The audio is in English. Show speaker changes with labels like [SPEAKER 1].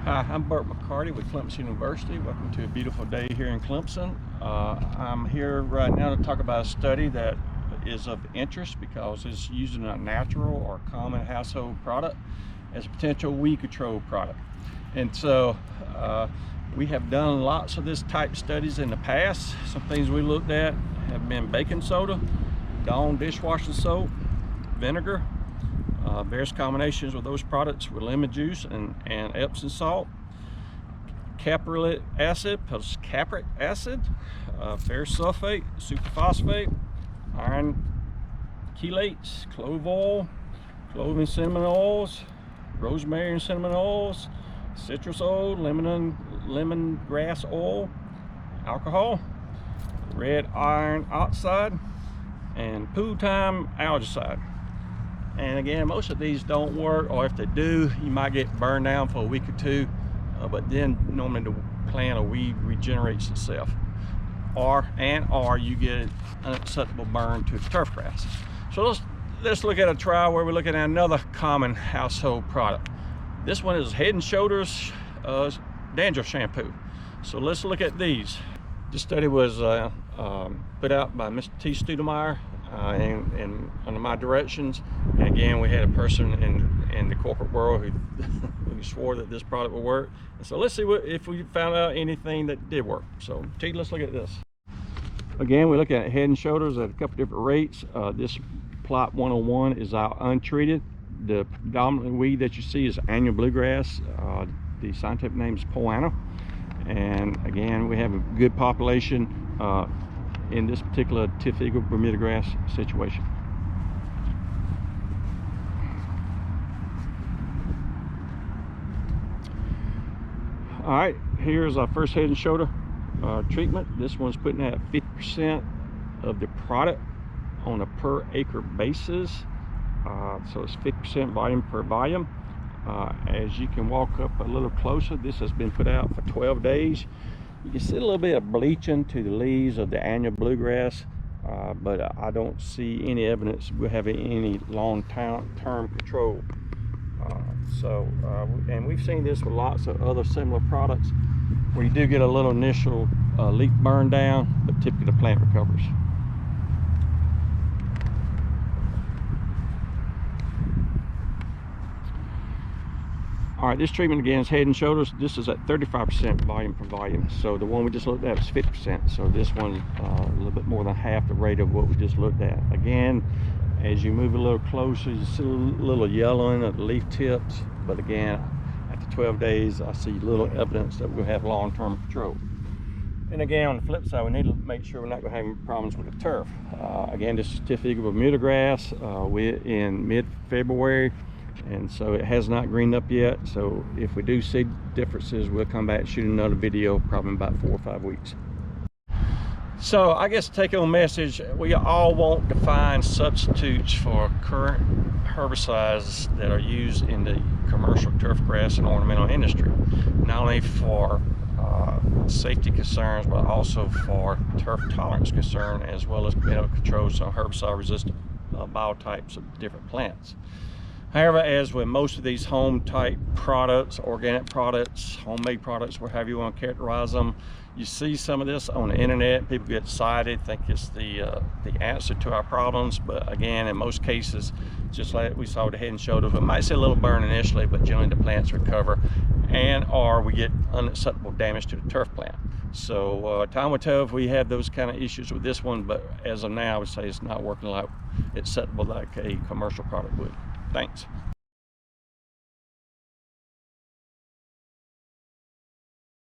[SPEAKER 1] Hi, I'm Bert McCarty with Clemson University. Welcome to a beautiful day here in Clemson. I'm here right now to talk about a study that is of interest because it's using a natural or common household product as a potential weed control product. And so we have done lots of this type studies in the past. Some things we looked at have been baking soda, Dawn dishwashing soap, vinegar, various combinations with those products with lemon juice and Epsom salt, caprylic acid plus capric acid, ferrous sulfate, superphosphate, iron chelates, clove oil, clove and cinnamon oils, rosemary and cinnamon oils, citrus oil, lemon grass oil, alcohol, red iron oxide, and pool time algicide. And again, most of these don't work, or if they do, you might get burned down for a week or two, but then normally the plant or weed regenerates itself, or you get an unacceptable burn to the turf grass. So let's look at a trial where we're looking at another common household product. This one is Head and Shoulders Dandruff Shampoo. So let's look at these. This study was put out by Mr. T. Studemeyer and under my directions. And again, we had a person in the corporate world who swore that this product would work. And so let's see if we found out anything that did work. So T, let's look at this. Again, we look at Head and Shoulders at a couple different rates. This plot 101 is our untreated. The predominant weed that you see is Annual Bluegrass. The scientific name is Poana. And again, we have a good population in this particular Tiffiga Bermuda grass situation. All right, here's our first Head and Shoulder treatment. This one's putting at 50% of the product on a per acre basis. So it's 50% volume per volume. As you can walk up a little closer, this has been put out for 12 days. You can see a little bit of bleaching to the leaves of the Annual Bluegrass, but I don't see any evidence we're having any long-term control. And we've seen this with lots of other similar products where you do get a little initial leaf burn down, but typically the plant recovers. All right, this treatment again is Head and Shoulders. This is at 35% volume per volume. So the one we just looked at was 50%. So this one a little bit more than half the rate of what we just looked at. Again, as you move a little closer, you see a little yellowing of the leaf tips. But again, after 12 days, I see little evidence that we'll have long-term control. And again, on the flip side, we need to make sure we're not going to have any problems with the turf. Again, this is Tiffiga Bermuda grass. We're in mid-February. And so it has not greened up yet. So if we do see differences, we'll come back and shoot another video probably in about 4 or 5 weeks. So I guess the take-home message, we all want to find substitutes for current herbicides that are used in the commercial turf grass and ornamental industry, not only for safety concerns, but also for turf tolerance concern, as well as being able to control some herbicide resistant biotypes of different plants. However, as with most of these home type products, organic products, homemade products, whatever you want to characterize them, you see some of this on the internet. People get excited, think it's the answer to our problems. But again, in most cases, just like we saw with the Head and Shoulders, we might see a little burn initially, but generally the plants recover, or we get unacceptable damage to the turf plant. So time will tell if we have those kind of issues with this one, but as of now, I would say it's not working like acceptable like a commercial product would. Thanks.